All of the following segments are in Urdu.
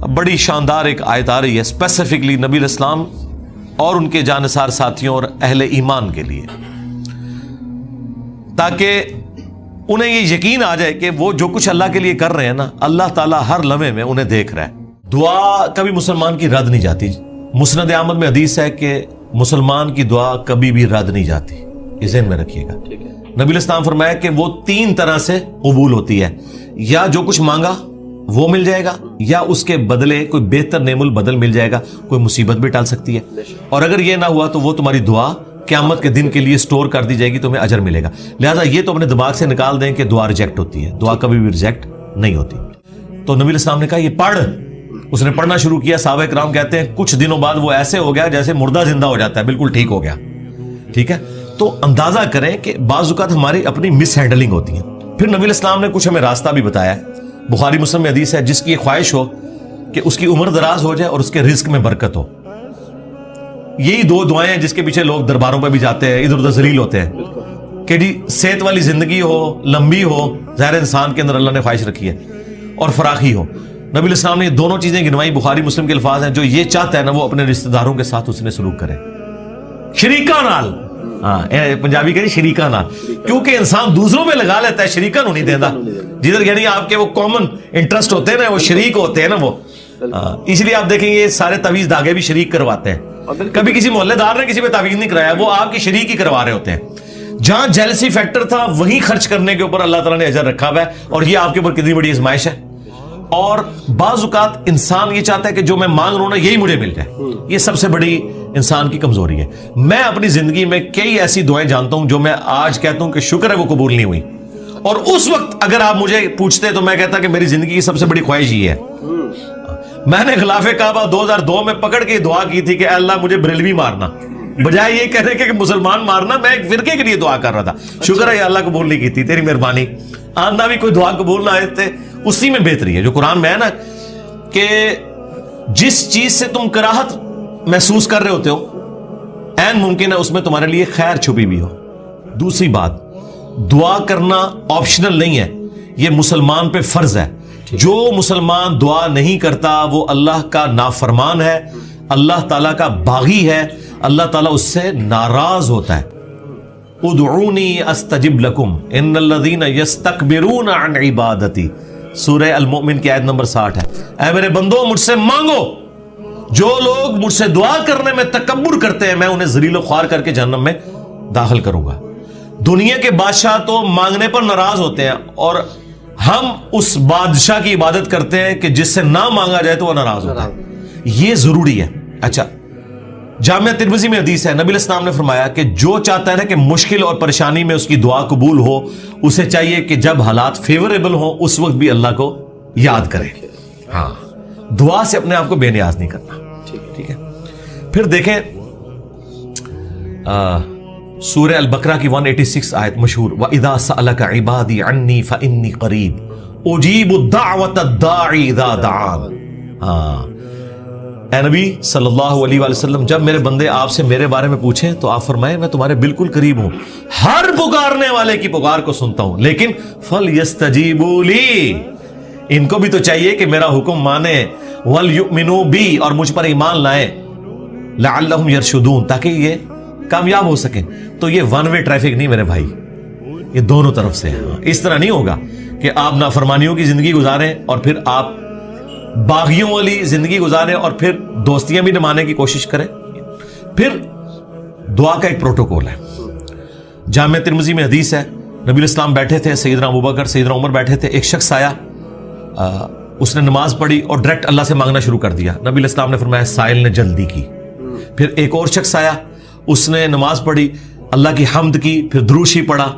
بڑی شاندار ایک آیت آ رہی ہے اسپیسیفکلی نبی علیہ السلام اور ان کے جانثار ساتھیوں اور اہل ایمان کے لیے، تاکہ انہیں یہ یقین آ جائے کہ وہ جو کچھ اللہ کے لیے کر رہے ہیں نا، اللہ تعالیٰ ہر لمحے میں انہیں دیکھ رہا ہے۔ دعا کبھی مسلمان کی رد نہیں جاتی۔ مسند احمد میں حدیث ہے کہ مسلمان کی دعا کبھی بھی رد نہیں جاتی، یہ ذہن میں رکھیے گا۔ نبی علیہ السلام فرمایا کہ وہ 3 طرح سے قبول ہوتی ہے، یا جو کچھ مانگا وہ مل جائے گا، یا اس کے بدلے کوئی بہتر نعم البدل مل جائے گا، کوئی مصیبت بھی ٹال سکتی ہے، اور اگر یہ نہ ہوا تو وہ تمہاری دعا قیامت کے دن کے لیے سٹور کر دی جائے گی، تمہیں اجر ملے گا۔ لہٰذا یہ تو اپنے دماغ سے نکال دیں کہ دعا ریجیکٹ ہوتی ہے، دعا کبھی بھی ریجیکٹ نہیں ہوتی۔ تو نبی علیہ السلام نے کہا یہ پڑھ، اس نے پڑھنا شروع کیا۔ صحابہ کرام کہتے ہیں کچھ دنوں بعد وہ ایسے ہو گیا جیسے مردہ زندہ ہو جاتا ہے، بالکل ٹھیک ہو گیا۔ ٹھیک ہے، تو اندازہ کریں کہ بعض اوقات ہماری اپنی مس ہینڈلنگ ہوتی ہے۔ پھر نبی علیہ السلام نے کچھ ہمیں راستہ بھی بتایا ہے۔ بخاری مسلم میں حدیث ہے، جس کی یہ خواہش ہو کہ اس کی عمر دراز ہو جائے اور اس کے رزق میں برکت ہو، یہی 2 دعائیں ہیں جس کے پیچھے لوگ درباروں پہ بھی جاتے ہیں، ادھر ادھر ذلیل ہوتے ہیں کہ جی صحت والی زندگی ہو، لمبی ہو، ظاہر انسان کے اندر اللہ نے خواہش رکھی ہے، اور فراخی ہو۔ نبی علیہ السلام نے یہ دونوں چیزیں گنوائی، بخاری مسلم کے الفاظ ہیں، جو یہ چاہتا ہے نا وہ اپنے رشتہ داروں کے ساتھ اس نے سلوک کرے، شریکہ نال۔ ہاں، پنجابی کہتے ہیں شریکہ نال، کیونکہ انسان دوسروں پہ لگا لیتا ہے، شریکہ نو نہیں دیتا۔ جدھر یعنی آپ کے وہ کامن انٹرسٹ ہوتے ہیں نا، وہ شریک ہوتے ہیں نا وہ، اس لیے آپ دیکھیں یہ سارے تعویذ دھاگے بھی شریک کرواتے ہیں۔ کبھی کسی محلے دار نے کسی پہ تعویذ نہیں کرایا، وہ آپ کی شریک ہی کروا رہے ہوتے ہیں۔ جہاں جیلسی فیکٹر تھا وہیں خرچ کرنے کے اوپر اللہ تعالیٰ نے اجر رکھا ہوا ہے، اور یہ آپ کے اوپر کتنی بڑی آزمائش ہے۔ اور بعض اوقات انسان یہ چاہتا ہے کہ جو میں مانگ رہا ہوں نا یہی مجھے مل جائے، یہ سب سے بڑی انسان کی کمزوری ہے۔ میں اپنی زندگی میں کئی ایسی دعائیں جانتا ہوں جو میں آج کہتا ہوں کہ شکر ہے وہ قبول نہیں ہوئی، اور اس وقت اگر آپ مجھے پوچھتے تو میں کہتا کہ میری زندگی کی سب سے بڑی خواہش یہ ہے۔ میں نے غلاف کعبہ 2002 میں پکڑ کے دعا کی تھی کہ اے اللہ مجھے بریلوی مارنا، بجائے یہ کہنے کہ مسلمان مارنا، میں ایک فرقے کے لیے دعا کر رہا تھا۔ شکر ہے یا اللہ قبول نہیں کی تھی، تیری مہربانی۔ آندہ بھی کوئی دعا قبول نہ آئے تھے، اسی میں بہتری ہے جو قرآن میں ہے نا، کہ جس چیز سے تم کراہت محسوس کر رہے ہوتے ہو عین ممکن ہے اس میں تمہارے لیے خیر چھپی بھی ہو۔ دوسری بات، دعا کرنا آپشنل نہیں ہے، یہ مسلمان پہ فرض ہے۔ جو مسلمان دعا نہیں کرتا وہ اللہ کا نافرمان ہے، اللہ تعالیٰ کا باغی ہے، اللہ تعالیٰ اس سے ناراض ہوتا ہے۔ ادعونی استجب لکم ان الذین یستکبرون عن عبادتی، سورہ المؤمن کی آیت نمبر 60 ہے۔ اے میرے بندو مجھ سے مانگو، جو لوگ مجھ سے دعا کرنے میں تکبر کرتے ہیں میں انہیں ذلیل و خوار کر کے جہنم میں داخل کروں گا۔ دنیا کے بادشاہ تو مانگنے پر ناراض ہوتے ہیں، اور ہم اس بادشاہ کی عبادت کرتے ہیں کہ جس سے نہ مانگا جائے تو وہ ناراض ہوتا ہے۔ یہ ضروری ہے۔ اچھا، جامعہ ترمذی میں حدیث ہے، نبی علیہ السلام نے فرمایا کہ جو چاہتا ہے نا کہ مشکل اور پریشانی میں اس کی دعا قبول ہو، اسے چاہیے کہ جب حالات فیوریبل ہوں اس وقت بھی اللہ کو یاد کرے۔ ہاں، دعا سے اپنے آپ کو بے نیاز نہیں کرنا۔ ٹھیک ہے، پھر دیکھیں سورہ البقرہ کی 186 آیت مشہور، وَإِذَا سَأَلَكَ عِبَادِي عَنِّي فَإِنِّي قَرِيبٌ أُجِيبُ الدَّعْوَةَ الدَّاعِ إِذَا دَعَانِ۔ ہاں، اے نبی صلی اللہ علیہ وآلہ وسلم، جب میرے بندے آپ سے میرے بارے میں پوچھیں تو آپ فرمائیں میں تمہارے بالکل قریب ہوں، ہر پکارنے والے کی پکار کو سنتا ہوں، لیکن فَلْيَسْتَجِيبُوا لِي، ان کو بھی تو چاہیے کہ میرا حکم مانے، وَلْيُؤْمِنُوا بِي، اور مجھ پر ایمان لائیں، لَعَلَّهُمْ يَرْشُدُونَ، تاکہ یہ کامیاب ہو سکیں۔ تو یہ ون وے ٹریفک نہیں میرے بھائی، یہ دونوں طرف سے ہے۔ اس طرح نہیں ہوگا کہ آپ نافرمانیوں کی زندگی گزاریں اور پھر آپ باغیوں والی زندگی گزاریں اور پھر دوستیاں بھی نمانے کی کوشش کریں۔ پھر دعا کا ایک پروٹوکول ہے۔ جامعہ ترمذی میں حدیث ہے، نبی علیہ السلام بیٹھے تھے، سیدنا ابوبکر سیدنا عمر بیٹھے تھے، ایک شخص آیا، اس نے نماز پڑھی اور ڈائریکٹ اللہ سے مانگنا شروع کر دیا۔ نبی علیہ السلام نے فرمایا سائل نے جلدی کی۔ پھر ایک اور شخص آیا، اس نے نماز پڑھی، اللہ کی حمد کی، پھر دروشی پڑھا،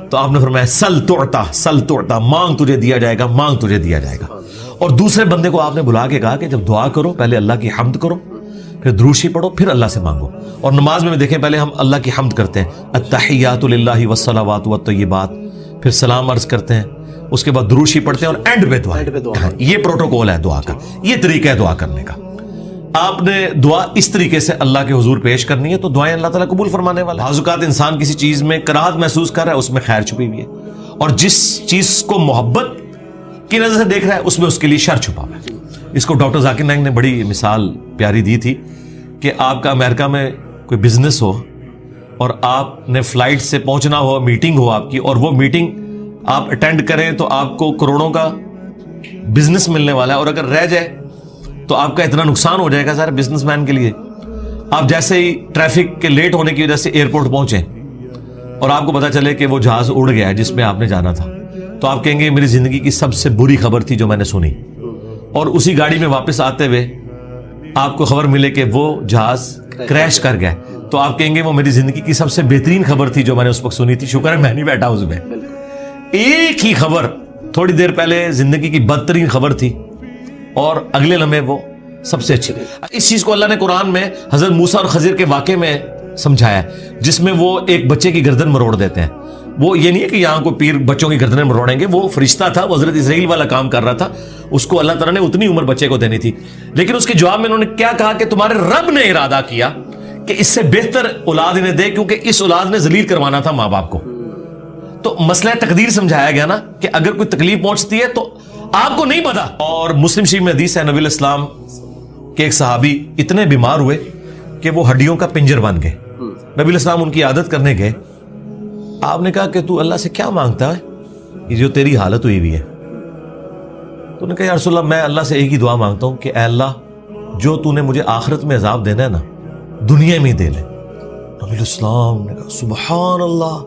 تو آپ نے فرمایا سل تعطا، سل تعطا، مانگ تجھے دیا جائے گا، مانگ تجھے دیا جائے گا۔ اور دوسرے بندے کو آپ نے بلا کے کہا کہ جب دعا کرو پہلے اللہ کی حمد کرو، پھر دروشی پڑھو، پھر اللہ سے مانگو۔ اور نماز میں دیکھیں پہلے ہم اللہ کی حمد کرتے ہیں، التحیات للہ والصلوات والطیبات، پھر سلام عرض کرتے ہیں، اس کے بعد دروشی پڑھتے ہیں، اور اینڈ پہ دعا۔ یہ پروٹوکول ہے دعا کا، یہ طریقہ ہے دعا کرنے کا۔ آپ نے دعا اس طریقے سے اللہ کے حضور پیش کرنی ہے تو دعائیں اللہ تعالیٰ قبول فرمانے والا ہے۔ بعض اوقات انسان کسی چیز میں کراہت محسوس کر رہا ہے، اس میں خیر چھپی ہوئی ہے، اور جس چیز کو محبت کی نظر سے دیکھ رہا ہے اس میں اس کے لیے شر چھپا ہوا ہے۔ اس کو ڈاکٹر ذاکر نائک نے بڑی مثال پیاری دی تھی کہ آپ کا امریکہ میں کوئی بزنس ہو اور آپ نے فلائٹ سے پہنچنا ہو, میٹنگ ہو آپ کی, اور وہ میٹنگ آپ اٹینڈ کریں تو آپ کو کروڑوں کا بزنس ملنے والا ہے, اور اگر رہ جائے تو آپ کا اتنا نقصان ہو جائے گا سارے بزنس مین کے لیے. آپ جیسے ہی ٹریفک کے لیٹ ہونے کی وجہ سے ایئرپورٹ پہنچے اور آپ کو پتا چلے کہ وہ جہاز اڑ گیا ہے جس میں آپ نے جانا تھا, تو آپ کہیں گے میری زندگی کی سب سے بری خبر تھی جو میں نے سنی. اور اسی گاڑی میں واپس آتے ہوئے آپ کو خبر ملے کہ وہ جہاز کریش کر گیا, تو آپ کہیں گے وہ میری زندگی کی سب سے بہترین خبر تھی جو میں نے اس وقت سنی تھی, شکر ہے میں نہیں بیٹھا اس میں. ایک ہی خبر تھوڑی دیر پہلے زندگی کی بدترین خبر تھی اور اگلے لمحے وہ سب سے اچھی. اس چیز کو اللہ نے قرآن میں حضرت موسیٰ اور خضر کے واقعے میں سمجھایا ہے, جس میں وہ ایک بچے کی گردن مروڑ دیتے ہیں. وہ یہ نہیں ہے کہ یہاں کو پیر بچوں کی گردنیں مروڑیں گے, وہ فرشتہ تھا, وہ حضرت اسرائیل والا کام کر رہا تھا, اس کو اللہ تعالیٰ نے اتنی عمر بچے کو دینی تھی. لیکن اس کے جواب میں انہوں نے کیا کہا کہ تمہارے رب نے ارادہ کیا کہ اس سے بہتر اولاد انہیں دے, کیونکہ اس اولاد نے ذلیل کروانا تھا ماں باپ کو. تو مسئلہ تقدیر سمجھایا گیا نا کہ اگر کوئی تکلیف پہنچتی ہے تو آپ کو نہیں پتا. اور مسلم شریف میں حدیث ہے, نبی علیہ السلام کے ایک صحابی اتنے بیمار ہوئے کہ وہ ہڈیوں کا پنجر بن گئے. نبی علیہ السلام ان کی عادت کرنے گئے. آپ نے کہا کہ تو اللہ سے کیا مانگتا ہے یہ جو تیری حالت ہوئی ہوئی ہے؟ تو نے کہا یا رسول اللہ میں اللہ سے ایک ہی دعا مانگتا ہوں کہ اے اللہ جو تو نے مجھے آخرت میں عذاب دینا ہے نا دنیا میں ہی دے لے. نبی علیہ السلام نے کہا سبحان اللہ,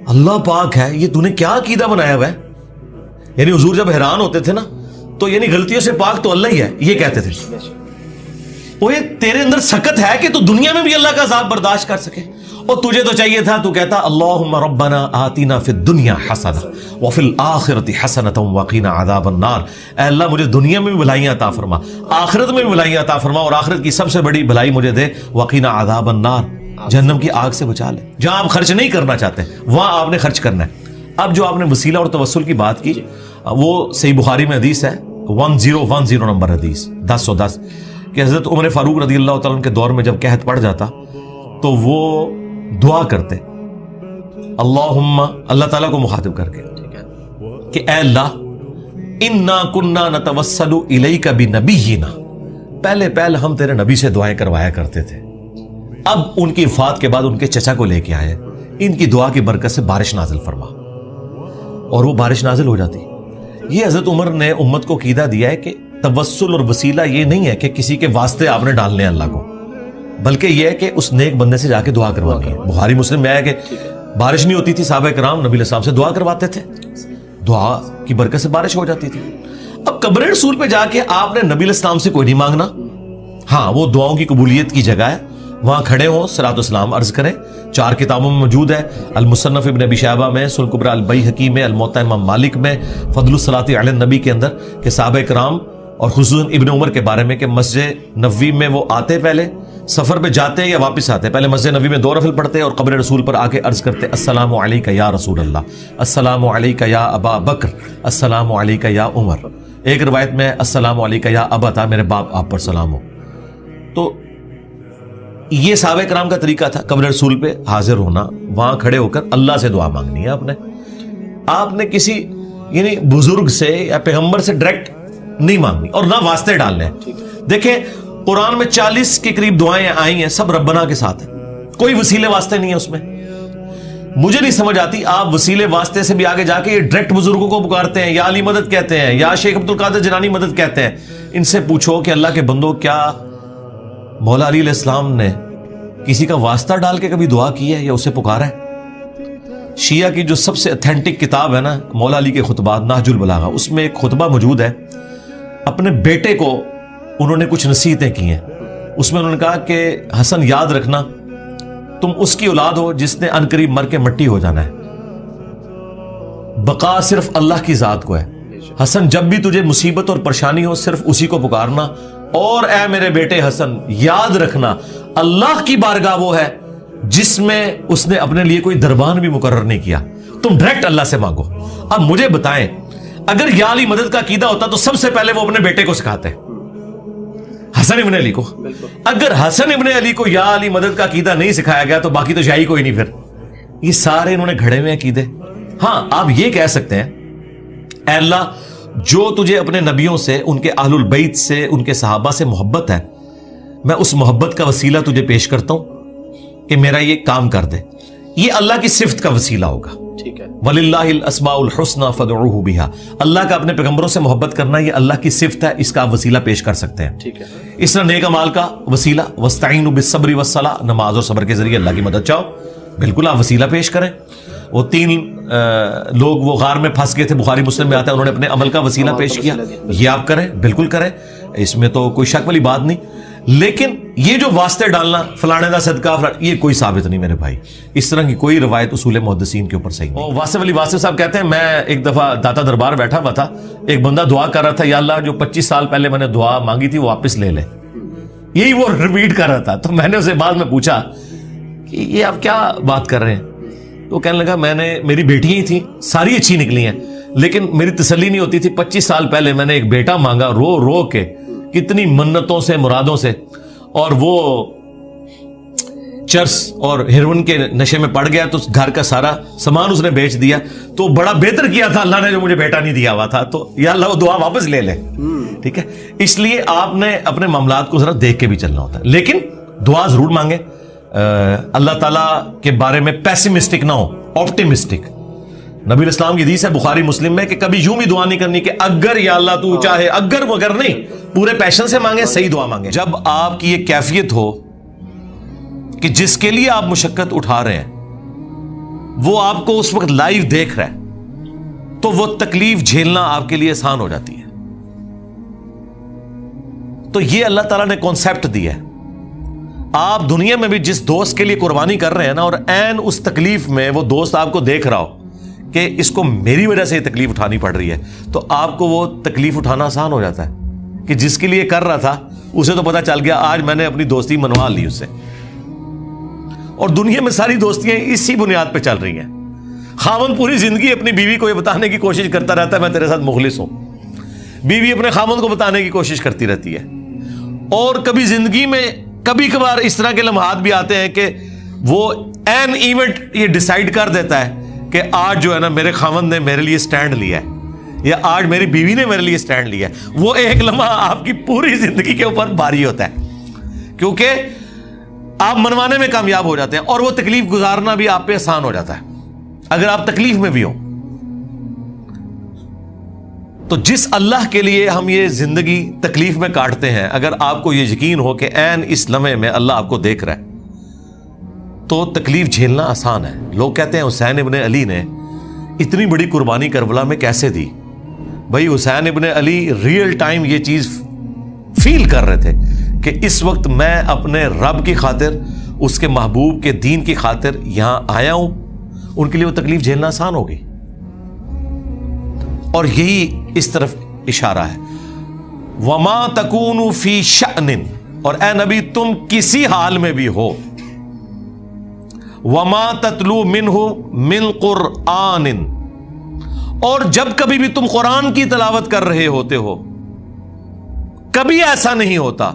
اللہ پاک ہے, یہ تو نے کیا عقیدہ بنایا ہوا ہے. یعنی حضور جب حیران ہوتے تھے نا تو یعنی غلطیوں سے پاک تو اللہ ہی ہے, یہ کہتے تھے. وہ یہ تیرے اندر سکت ہے کہ تو دنیا میں بھی اللہ کا عذاب برداشت کر سکے, اور تجھے تو چاہیے تھا تو کہتا اللہم ربنا آتینا فی الدنیا حسنہ وفی الآخرۃ حسنۃ وقینا عذاب النار. اے اللہ مجھے دنیا میں بھی بھلائیاں عطا فرما, آخرت میں بھی بھلائیاں عطا فرما, اور آخرت کی سب سے بڑی بھلائی مجھے دے وقینا عذاب النار, جہنم کی آگ سے بچا لے. جہاں آپ خرچ نہیں کرنا چاہتے وہاں آپ نے خرچ کرنا ہے. اب جو آپ نے وسیلہ اور توسل کی بات کی, وہ صحیح بخاری میں حدیث ہے 1010 نمبر حدیث 1010 کہ حضرت عمر فاروق رضی اللہ تعالیٰ کے دور میں جب قحط پڑ جاتا تو وہ دعا کرتے اللہم, اللہ تعالیٰ کو مخاطب کر کے کہ اے اللہ انا کننا نتوسل الیک بنبینا, پہلے ہم تیرے نبی سے دعائیں کروایا کرتے تھے, اب ان کی وفات کے بعد ان کے چچا کو لے کے آئے, ان کی دعا کی برکت سے بارش نازل فرما, اور وہ بارش نازل ہو جاتی. یہ حضرت عمر نے امت کو عقیدہ دیا ہے کہ توسل اور وسیلہ یہ نہیں ہے کہ کسی کے واسطے آپ نے ڈالنے ہیں اللہ کو, بلکہ یہ ہے کہ اس نیک بندے سے جا کے دعا کروانی ہے. بخاری مسلم میں ہے کہ بارش نہیں ہوتی تھی, صحابہ کرام نبی علیہ السلام سے دعا کرواتے تھے, دعا کی برکت سے بارش ہو جاتی تھی. اب قبر رسول پہ جا کے آپ نے نبی علیہ السلام سے کوئی نہیں مانگنا, ہاں وہ دعاؤں کی قبولیت کی جگہ ہے, وہاں کھڑے ہوں صلاۃ والسلام عرض کریں. 4 کتابوں میں موجود ہے, المصنف ابن ابی شیبہ میں, سنن کبریٰ البیہقی میں, الموطأ امام مالک میں, فضل الصلاۃ علی النبی کے اندر کہ صحابہ کرام اور خصوصاً ابن عمر کے بارے میں کہ مسجد نبوی میں وہ آتے, پہلے سفر پہ جاتے یا واپس آتے, پہلے مسجد نبوی میں 2 نفل پڑھتے اور قبر رسول پر آ کے عرض کرتے السلام علیک یا رسول اللہ, السلام علیک یا ابا بکر, السلام علیک یا عمر. ایک روایت میں السلام علیک یا ابا, میرے باپ آپ پر سلام ہو. تو یہ صحابہ کرام کا طریقہ تھا قبر رسول پہ حاضر ہونا, وہاں کھڑے ہو کر اللہ سے دعا مانگنی ہے. آپ نے کسی یعنی بزرگ سے یا پیغمبر سے ڈائریکٹ نہیں مانگنی اور نہ واسطے ڈالنے. دیکھیں قرآن میں 40 کے قریب دعائیں آئی ہیں, سب ربنا کے ساتھ ہیں, کوئی وسیلے واسطے نہیں ہے اس میں. مجھے نہیں سمجھ آتی آپ وسیلے واسطے سے بھی آگے جا کے یہ ڈائریکٹ بزرگوں کو پکارتے ہیں, یا علی مدد کہتے ہیں, یا شیخ عبد القادر جیلانی مدد کہتے ہیں. ان سے پوچھو کہ اللہ کے بندو کیا مولا علی علیہ السلام نے کسی کا واسطہ ڈال کے کبھی دعا کی ہے یا اسے پکارا ہے؟ شیعہ کی جو سب سے اتھینٹک کتاب ہے نا مولا علی کے خطبات, نہج البلاغہ, اس میں ایک خطبہ موجود ہے. اپنے بیٹے کو انہوں نے کچھ نصیحتیں کی ہیں. اس میں انہوں نے کہا کہ حسن یاد رکھنا تم اس کی اولاد ہو جس نے عنقریب مر کے مٹی ہو جانا ہے, بقا صرف اللہ کی ذات کو ہے. حسن جب بھی تجھے مصیبت اور پریشانی ہو صرف اسی کو پکارنا, اور اے میرے بیٹے حسن یاد رکھنا اللہ کی بارگاہ وہ ہے جس میں اس نے اپنے لیے کوئی دربان بھی مقرر نہیں کیا, تم ڈائریکٹ اللہ سے مانگو. اب مجھے بتائیں اگر یا علی مدد کا عقیدہ ہوتا تو سب سے پہلے وہ اپنے بیٹے کو سکھاتے حسن ابن علی کو. اگر حسن ابن علی کو یا علی مدد کا عقیدہ نہیں سکھایا گیا تو باقی تو شاہی کوئی نہیں. پھر یہ سارے انہوں نے گھڑے ہوئے عقیدے. ہاں آپ یہ کہہ سکتے ہیں اے اللہ جو تجھے اپنے نبیوں سے، ان کے اہل البیت سے، ان کے صحابہ سے محبت ہے، میں اس محبت کا وسیلہ تجھے پیش کرتا ہوں کہ میرا یہ کام کر دے. یہ اللہ کی صفت کا وسیلہ ہوگا. ٹھیک ہے. وَلِلَّهِ الْأَسْمَاءُ الْحُسْنَى فَادْعُوهُ بِهَا. اللہ کا اپنے پیغمبروں سے محبت کرنا یہ اللہ کی صفت ہے، اس کا آپ وسیلہ پیش کر سکتے ہیں. ٹھیک ہے. اس طرح نیک اعمال کا وسیلہ، وَاسْتَعِينُوا بِالصَّبْرِ وَالصَّلَاةِ، نماز اور صبر کے ذریعے اللہ کی مدد چاہو، بالکل آپ وسیلہ پیش کریں. وہ 3 لوگ وہ غار میں پھنس گئے تھے، بخاری مسلم میں آتا ہے، انہوں نے اپنے عمل کا وسیلہ پیش کیا. یہ آپ کریں، بالکل کریں، اس میں تو کوئی شک والی بات نہیں. لیکن یہ جو واسطے ڈالنا فلانے دا صدقہ یہ کوئی ثابت نہیں میرے بھائی. اس طرح کی کوئی روایت اصول محدثین کے اوپر صحیح نہیں. واسف علی واسف صاحب کہتے ہیں میں ایک دفعہ داتا دربار بیٹھا ہوا تھا، ایک بندہ دعا کر رہا تھا، یا اللہ جو 25 سال پہلے میں نے دعا مانگی تھی وہ واپس لے لے. یہی وہ ریپیٹ کر رہا تھا. تو میں نے اسے بعد میں پوچھا کہ یہ آپ کیا بات کر رہے ہیں؟ تو کہنے لگا میری بیٹیاں ہی تھیں، ساری اچھی نکلی ہیں، لیکن میری تسلی نہیں ہوتی تھی. 25 سال پہلے میں نے ایک بیٹا مانگا، رو رو کے، کتنی منتوں سے، مرادوں سے، اور وہ چرس اور ہیروئن کے نشے میں پڑ گیا، تو گھر کا سارا سامان اس نے بیچ دیا. تو بڑا بہتر کیا تھا اللہ نے جو مجھے بیٹا نہیں دیا ہوا تھا، تو یا اللہ وہ دعا واپس لے لے. ٹھیک ہے. اس لیے آپ نے اپنے معاملات کو ذرا دیکھ کے بھی چلنا ہوتا ہے، لیکن دعا ضرور مانگیں. اللہ تعالیٰ کے بارے میں پیسیمسٹک نہ ہو، آپٹیمسٹک. نبی اسلام کی حدیث ہے بخاری مسلم میں کہ کبھی یوں بھی دعا نہیں کرنی کہ اگر یا اللہ تو چاہے، اگر مگر نہیں، پورے پیشن سے مانگے، صحیح دعا مانگے. جب آپ کی یہ کیفیت ہو کہ جس کے لیے آپ مشقت اٹھا رہے ہیں وہ آپ کو اس وقت لائیو دیکھ رہا ہے، تو وہ تکلیف جھیلنا آپ کے لیے آسان ہو جاتی ہے. تو یہ اللہ تعالیٰ نے کانسیپٹ دیا ہے. آپ دنیا میں بھی جس دوست کے لیے قربانی کر رہے ہیں نا، اور عین اس تکلیف میں وہ دوست آپ کو دیکھ رہا ہو کہ اس کو میری وجہ سے یہ تکلیف اٹھانی پڑ رہی ہے، تو آپ کو وہ تکلیف اٹھانا آسان ہو جاتا ہے کہ جس کے لیے کر رہا تھا اسے تو پتا چل گیا آج میں نے اپنی دوستی منوا لی اس سے. اور دنیا میں ساری دوستیاں اسی بنیاد پہ چل رہی ہیں. خاوند پوری زندگی اپنی بیوی کو یہ بتانے کی کوشش کرتا رہتا ہے میں تیرے ساتھ مخلص ہوں، بیوی اپنے خاوند کو بتانے کی کوشش کرتی رہتی ہے. اور کبھی زندگی میں کبھی کبھار اس طرح کے لمحات بھی آتے ہیں کہ وہ این ایونٹ یہ ڈیسائیڈ کر دیتا ہے کہ آج جو ہے نا میرے خاوند نے میرے لیے سٹینڈ لیا ہے، یا آج میری بیوی نے میرے لیے سٹینڈ لیا ہے. وہ ایک لمحہ آپ کی پوری زندگی کے اوپر بھاری ہوتا ہے، کیونکہ آپ منوانے میں کامیاب ہو جاتے ہیں، اور وہ تکلیف گزارنا بھی آپ پہ آسان ہو جاتا ہے اگر آپ تکلیف میں بھی ہو. تو جس اللہ کے لیے ہم یہ زندگی تکلیف میں کاٹتے ہیں، اگر آپ کو یہ یقین ہو کہ عین اس لمحے میں اللہ آپ کو دیکھ رہا ہے تو تکلیف جھیلنا آسان ہے. لوگ کہتے ہیں حسین ابن علی نے اتنی بڑی قربانی کربلا میں کیسے دی؟ بھائی حسین ابن علی ریئل ٹائم یہ چیز فیل کر رہے تھے کہ اس وقت میں اپنے رب کی خاطر، اس کے محبوب کے دین کی خاطر یہاں آیا ہوں. ان کے لیے وہ تکلیف جھیلنا آسان ہو گئی، اور یہی اس طرف اشارہ ہے. وما تکون فی شأن، اور اے نبی تم کسی حال میں بھی ہو، وما تتلو منہ من قرآن، اور جب کبھی بھی تم قرآن کی تلاوت کر رہے ہوتے ہو کبھی ایسا نہیں ہوتا،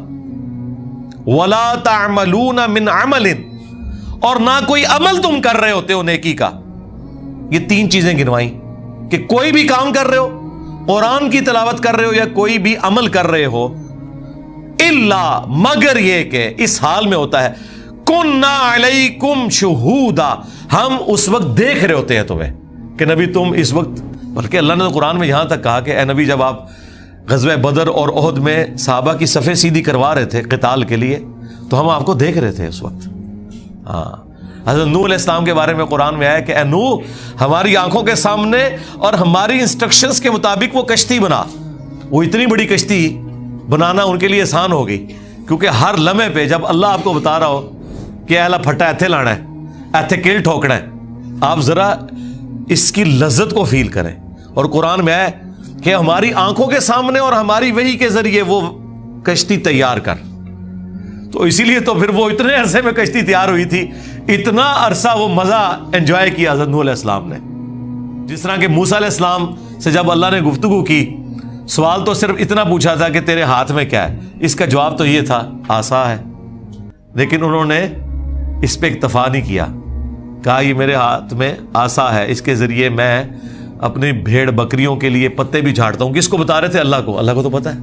ولا تعملون من عمل، اور نہ کوئی عمل تم کر رہے ہوتے ہو نیکی کا. یہ 3 چیزیں گنوائیں کہ کوئی بھی کام کر رہے ہو، قرآن کی تلاوت کر رہے ہو، یا کوئی بھی عمل کر رہے ہو، الا مگر یہ کہ اس حال میں ہوتا ہے کننا علیکم شہودا، ہم اس وقت دیکھ رہے ہوتے ہیں تمہیں کہ نبی تم اس وقت. بلکہ اللہ نے قرآن میں یہاں تک کہا کہ اے نبی جب آپ غزوہ بدر اور احد میں صحابہ کی صفیں سیدھی کروا رہے تھے قتال کے لیے تو ہم آپ کو دیکھ رہے تھے اس وقت. ہاں حضرت نوح علیہ السلام کے بارے میں قرآن میں آیا کہ اے نوح ہماری آنکھوں کے سامنے اور ہماری انسٹرکشنز کے مطابق وہ کشتی بنا. وہ اتنی بڑی کشتی بنانا ان کے لیے آسان ہو گئی کیونکہ ہر لمحے پہ جب اللہ آپ کو بتا رہا ہو کہ اے اللہ پھٹا ایتھے لانا ہے، ایتھے کیل ٹھوکنا ہے، آپ ذرا اس کی لذت کو فیل کریں. اور قرآن میں ہے کہ ہماری آنکھوں کے سامنے اور ہماری وحی کے ذریعے وہ کشتی تیار کر. تو اسی لیے تو پھر وہ اتنے عرصے میں کشتی تیار ہوئی تھی، اتنا عرصہ وہ مزہ انجوائے کیا حضرت نوح علیہ السلام نے. جس طرح کہ موسیٰ علیہ السلام سے جب اللہ نے گفتگو کی، سوال تو صرف اتنا پوچھا تھا کہ تیرے ہاتھ میں کیا ہے، اس کا جواب تو یہ تھا عصا ہے. لیکن انہوں نے اس پہ اکتفا نہیں کیا، کہا یہ میرے ہاتھ میں عصا ہے، اس کے ذریعے میں اپنی بھیڑ بکریوں کے لیے پتے بھی جھاڑتا ہوں. کس کو بتا رہے تھے؟ اللہ کو. اللہ کو تو پتا ہے.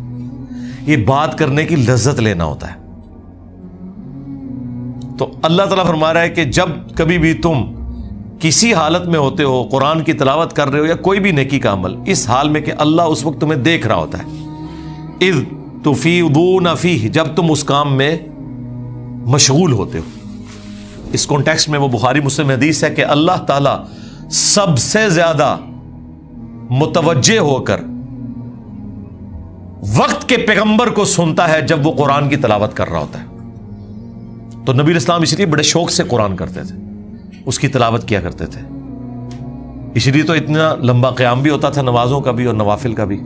یہ بات کرنے کی لذت لینا ہوتا ہے. تو اللہ تعالیٰ فرما رہا ہے کہ جب کبھی بھی تم کسی حالت میں ہوتے ہو، قرآن کی تلاوت کر رہے ہو یا کوئی بھی نیکی کا عمل، اس حال میں کہ اللہ اس وقت تمہیں دیکھ رہا ہوتا ہے. اذ تفیضون فیہ، جب تم اس کام میں مشغول ہوتے ہو. اس کانٹیکسٹ میں وہ بخاری مسلم حدیث ہے کہ اللہ تعالیٰ سب سے زیادہ متوجہ ہو کر وقت کے پیغمبر کو سنتا ہے جب وہ قرآن کی تلاوت کر رہا ہوتا ہے. تو نبی اسلام اس لیے بڑے شوق سے قرآن کرتے تھے، اس کی تلاوت کیا کرتے تھے. اس لیے تو اتنا لمبا قیام بھی ہوتا تھا، نمازوں کا بھی اور نوافل کا بھی.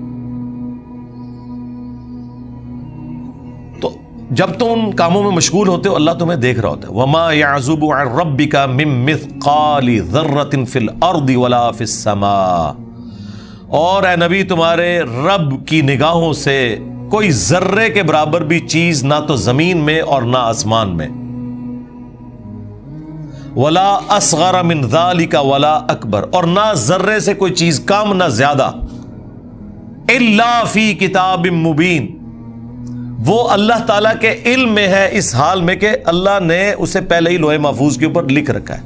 تو جب تم ان کاموں میں مشغول ہوتے ہو اللہ تمہیں دیکھ رہا ہوتا ہے. وَمَا يَعْزُبُ عَنْ رَبِّكَ مِن مِثْقَالِ ذَرَّةٍ فِي الْأَرْضِ وَلَا فِي السَّمَاءِ. اور اے نبی تمہارے رب کی نگاہوں سے کوئی ذرے کے برابر بھی چیز نہ تو زمین میں اور نہ آسمان میں. ولا اصغر من ذلك ولا اکبر، اور نہ ذرے سے کوئی چیز کم نہ زیادہ. الا فی کتاب مبین، وہ اللہ تعالیٰ کے علم میں ہے اس حال میں کہ اللہ نے اسے پہلے ہی لوح محفوظ کے اوپر لکھ رکھا ہے.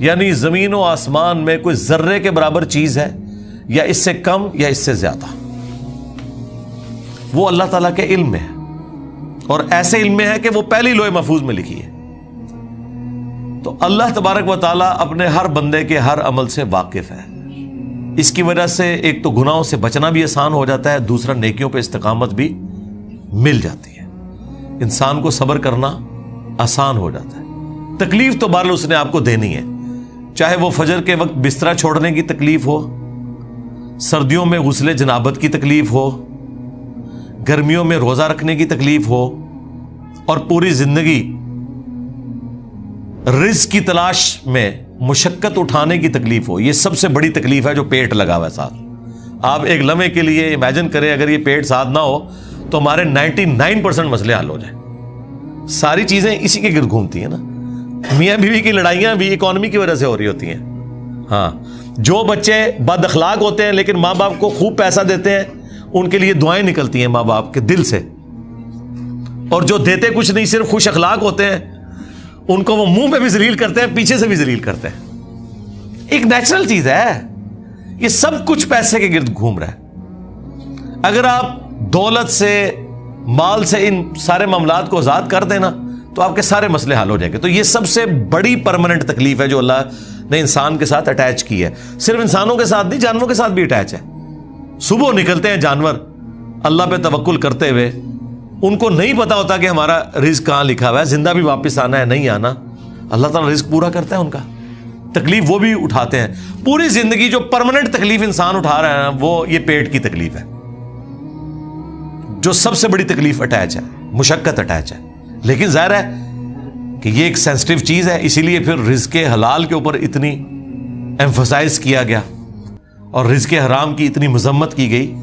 یعنی زمین و آسمان میں کوئی ذرے کے برابر چیز ہے یا اس سے کم یا اس سے زیادہ، وہ اللہ تعالیٰ کے علم میں ہے، اور ایسے علم میں ہے کہ وہ پہلے ہی لوح محفوظ میں لکھی ہے. تو اللہ تبارک و تعالیٰ اپنے ہر بندے کے ہر عمل سے واقف ہے. اس کی وجہ سے ایک تو گناہوں سے بچنا بھی آسان ہو جاتا ہے، دوسرا نیکیوں پہ استقامت بھی مل جاتی ہے. انسان کو صبر کرنا آسان ہو جاتا ہے. تکلیف تو بہرحال اس نے آپ کو دینی ہے، چاہے وہ فجر کے وقت بستر چھوڑنے کی تکلیف ہو، سردیوں میں غسل جنابت کی تکلیف ہو، گرمیوں میں روزہ رکھنے کی تکلیف ہو، اور پوری زندگی رزق کی تلاش میں مشقت اٹھانے کی تکلیف ہو. یہ سب سے بڑی تکلیف ہے جو پیٹ لگا ہوا ہے ساتھ. آپ ایک لمحے کے لیے امیجن کریں اگر یہ پیٹ ساتھ نہ ہو تو ہمارے 99% مسئلے حل ہو جائیں. ساری چیزیں اسی کے گرد گھومتی ہیں نا. میاں بیوی کی لڑائیاں بھی اکانومی کی وجہ سے ہو رہی ہوتی ہیں. ہاں، جو بچے بد اخلاق ہوتے ہیں لیکن ماں باپ کو خوب پیسہ دیتے ہیں، ان کے لیے دعائیں نکلتی ہیں ماں باپ کے دل سے. اور جو دیتے کچھ نہیں، صرف خوش اخلاق ہوتے ہیں، ان کو وہ منہ پہ بھی ذلیل کرتے ہیں، پیچھے سے بھی ذلیل کرتے ہیں. ایک نیچرل چیز ہے. یہ سب کچھ پیسے کے گرد گھوم رہا ہے. اگر آپ دولت سے، مال سے ان سارے معاملات کو آزاد کر دینا تو آپ کے سارے مسئلے حل ہو جائیں گے. تو یہ سب سے بڑی پرماننٹ تکلیف ہے جو اللہ نے انسان کے ساتھ اٹیچ کی ہے. صرف انسانوں کے ساتھ نہیں، جانوروں کے ساتھ بھی اٹیچ ہے. صبح نکلتے ہیں جانور اللہ پہ توکل کرتے ہوئے، ان کو نہیں پتا ہوتا کہ ہمارا رزق کہاں لکھا ہوا ہے، زندہ بھی واپس آنا ہے نہیں آنا. اللہ تعالیٰ رزق پورا کرتا ہے ان کا. تکلیف وہ بھی اٹھاتے ہیں. پوری زندگی جو پرماننٹ تکلیف انسان اٹھا رہا ہے نا، وہ یہ پیٹ کی تکلیف ہے جو سب سے بڑی تکلیف اٹیچ ہے، مشقت اٹیچ ہے. لیکن ظاہر ہے کہ یہ ایک سینسٹیو چیز ہے، اسی لیے پھر رزق حلال کے اوپر اتنی ایمفسائز کیا گیا اور رزق حرام کی اتنی مذمت کی گئی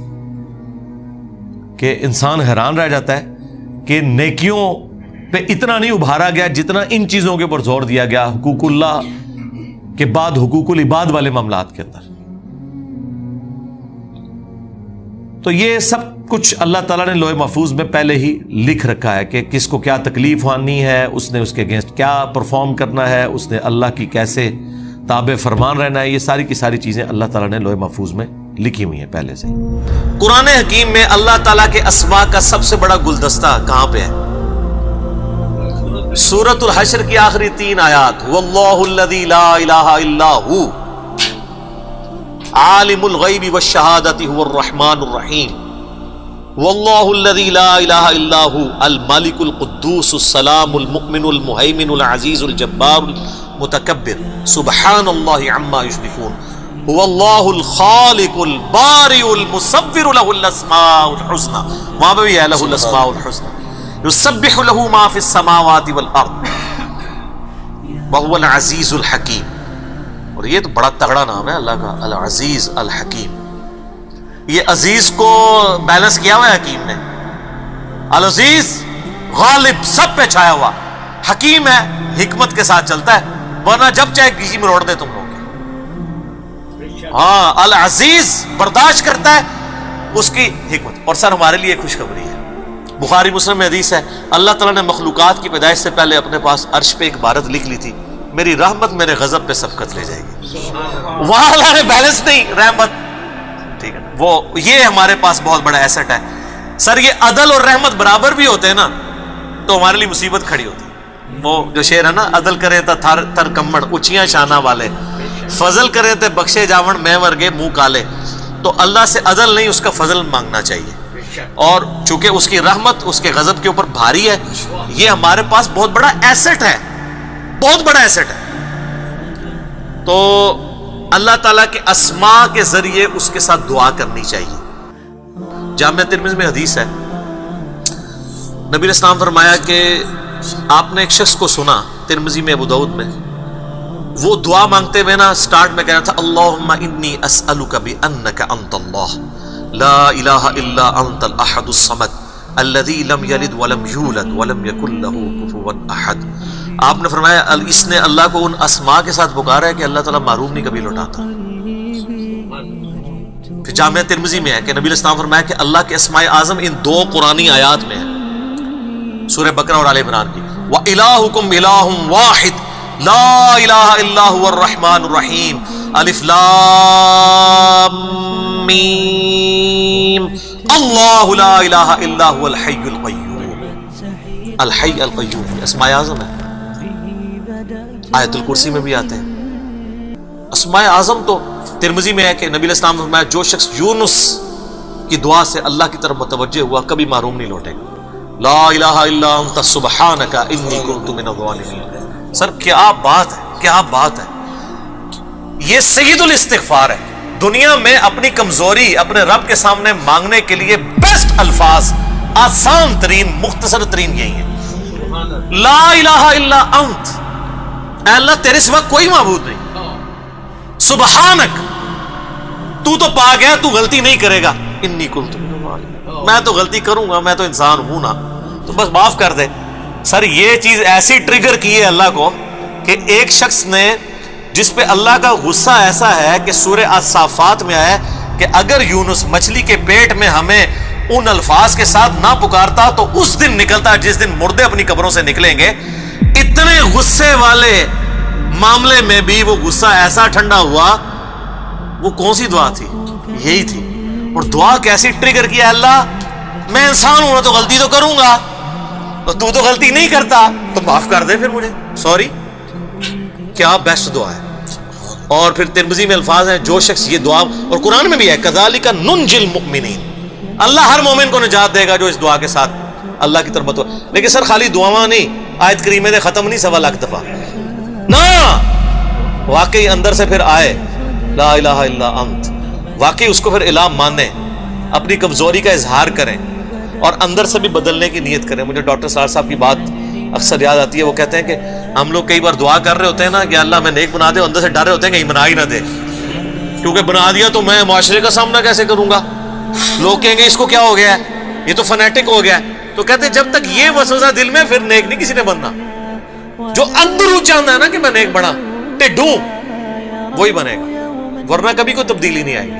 کہ انسان حیران رہ جاتا ہے کہ نیکیوں پہ اتنا نہیں ابھارا گیا جتنا ان چیزوں کے اوپر زور دیا گیا، حقوق اللہ کے بعد حقوق العباد والے معاملات کے اندر. تو یہ سب کچھ اللہ تعالیٰ نے لوح محفوظ میں پہلے ہی لکھ رکھا ہے کہ کس کو کیا تکلیف آنی ہے، اس نے اس کے اگینسٹ کیا پرفارم کرنا ہے، اس نے اللہ کی کیسے تابع فرمان رہنا ہے. یہ ساری کی ساری چیزیں اللہ تعالیٰ نے لوح محفوظ میں لکھی ہوئی ہیں پہلے سے. قرآن حکیم میں اللہ تعالیٰ کے اسماء کا سب سے بڑا گلدستہ کہاں پہ ہے؟ سورۃ الحشر کی آخری 3 آیات. واللہ الذی لا الہ الا ہو عالم الغیب والشہادۃ هو الرحمن الرحیم. واللہ الذی لا الہ الا ہو الملک القدوس السلام المؤمن المہیمن العزیز الجبار المتکبر سبحان اللہ عما یشرکون. هو اللہ الخالق البارئ المصور له الاسماء الحسنى. وہاں پہ بھی ہے له الاسماء الحسنى. یسبح له ما فی السماوات والارض وهو العزیز الحکیم. اور یہ تو بڑا تگڑا نام ہے اللہ کا، العزیز الحکیم. یہ عزیز کو بیلنس کیا ہوا ہے حکیم نے. العزیز غالب، سب پہ چھایا ہوا. حکیم ہے، حکمت کے ساتھ چلتا ہے، ورنہ جب چاہے کسی میں روڑ دے تم لوگ. ہاں العزیز برداشت کرتا ہے اس کی حکمت. اور سر ہمارے لیے خوشخبری ہے, بخاری مسلم میں حدیث ہے, اللہ تعالیٰ نے مخلوقات کی پیدائش سے پہلے اپنے پاس عرش پہ ایک عبارت لکھ لی تھی, میری رحمت میرے غضب پہ سبقت لے جائے گی. وہاں اللہ نے بیلنس نہیں, رحمت ٹھیک ہے, وہ یہ ہمارے پاس بہت بڑا ایسٹ ہے. سر یہ عدل اور رحمت برابر بھی ہوتے ہیں نا تو ہمارے لیے مصیبت کھڑی ہوتی. وہ جو شعر ہے نا, عدل کرے تا تھر کمڑ اچیاں شانہ والے, فضل کرے تے بخشے جاون میں ورگے منہ کالے. تو اللہ سے عدل نہیں, اس کا فضل مانگنا چاہیے. اور چونکہ اس کی رحمت اس کے غضب کے اوپر بھاری ہے, یہ ہمارے پاس بہت بڑا ایسٹ ہے, بہت بڑا ایسٹ ہے. تو اللہ تعالیٰ کے اسماء کے ذریعے اس کے ساتھ دعا کرنی چاہیے. جامعہ ترمذی میں حدیث ہے, نبی علیہ السلام فرمایا کہ آپ نے ایک شخص کو سنا, ترمذی میں ابو داؤد میں, وہ دعا مانگتے ہوئے نا سٹارٹ میں کہہ رہا تھا اللہم انی اسألک بانک انت اللہ لا الہ الا انت الاحد الصمد الذی لم یلد ولم یولد ولم یکن لہ کفوا احد. آپ نے فرمایا اس نے اللہ کو ان اسماء کے ساتھ پکارا ہے کہ اللہ تعالیٰ معروف نہیں کبھی لوٹاتا. پھر جامعہ ترمذی میں ہے کہ نبی علیہ السلام فرمایا کہ اللہ کے اسماء اعظم ان دو قرآنی آیات میں ہیں, سورہ بقرہ اور آل عمران کی, وَإِلَٰهُكُمْ إِلَٰهٌ وَاحِدٌ لَا إِلَٰهَ إِلَّا هُوَ الرَّحْمَٰنُ الرَّحِيمُ الف لام میم اللہ لا الہ الا هو الحی القیوم. الحی القیوم اسماء اعظم ہے, آیت الکرسی میں بھی آتے ہیں. اسماء اعظم تو ترمذی میں ہے کہ نبی علیہ السلام نے فرمایا جو شخص یونس کی دعا سے اللہ کی طرف متوجہ ہوا کبھی محروم نہیں لوٹے گا. لا الہ الا انت سبحانک انی کنت من الظالمین. سر کیا بات ہے, کیا بات ہے. یہ سید الاستغفار ہے. دنیا میں اپنی کمزوری اپنے رب کے سامنے مانگنے کے لیے بیسٹ الفاظ, آسان ترین مختصر ترین یہی ہے, لا الہ الا انت, اے اللہ تیرے سوا کوئی معبود نہیں, سبحانک تو پاک ہے, تو غلطی نہیں کرے گا, انی کنت من الظالمین میں تو غلطی کروں گا, میں تو انسان ہوں نا, تو بس معاف کر دے. سر یہ چیز ایسی ٹریگر کی ہے اللہ کو کہ ایک شخص نے جس پہ اللہ کا غصہ ایسا ہے کہ سورہ الصافات میں آیا کہ اگر یونس مچھلی کے پیٹ میں ہمیں ان الفاظ کے ساتھ نہ پکارتا تو اس دن نکلتا جس دن مردے اپنی قبروں سے نکلیں گے. اتنے غصے والے معاملے میں بھی وہ غصہ ایسا ٹھنڈا ہوا. وہ کون سی دعا تھی؟ یہی تھی. اور دعا کیسی ٹریگر کیا, اللہ میں انسان ہوں تو غلطی تو کروں گا, تو غلطی نہیں کرتا تو معاف کر دے پھر مجھے, سوری. کیا بیسٹ دعا ہے. اور پھر ترمذی میں الفاظ ہیں جو شخص یہ دعا, اور قرآن میں بھی ہے کذالک ننجی المؤمنین, اللہ ہر مومن کو نجات دے گا جو اس دعا کے ساتھ اللہ کی طرف متوجہ. لیکن سر خالی دعاواں نہیں, آیت کریمہ دے ختم نہیں 1.25 لاکھ دفعہ نا, واقعی اندر سے پھر آئے لا الہ الا انت, واقعی اس کو پھر الہ مانیں, اپنی کمزوری کا اظہار کریں اور اندر سے بھی بدلنے کی نیت کریں. مجھے ڈاکٹر سار صاحب کی بات اکثر یاد آتی ہے, وہ کہتے ہیں کہ ہم لوگ کئی بار دعا کر رہے ہوتے ہیں نا کہ اللہ میں نیک بنا دے, اندر سے ڈر رہے ہوتے ہیں کہیں بنا ہی نہ دے, کیونکہ بنا دیا تو میں معاشرے کا سامنا کیسے کروں گا, لوگ کہیں گے اس کو کیا ہو گیا ہے, یہ تو فنیٹک ہو گیا ہے. تو کہتے ہیں جب تک یہ وسوسہ دل میں, پھر نیک نہیں کسی نے بننا. جو اندر چاہتا ہے نا کہ میں نیک بنا, ٹڈوں وہی بنے گا, ورنہ کبھی کوئی تبدیلی نہیں آئے گی.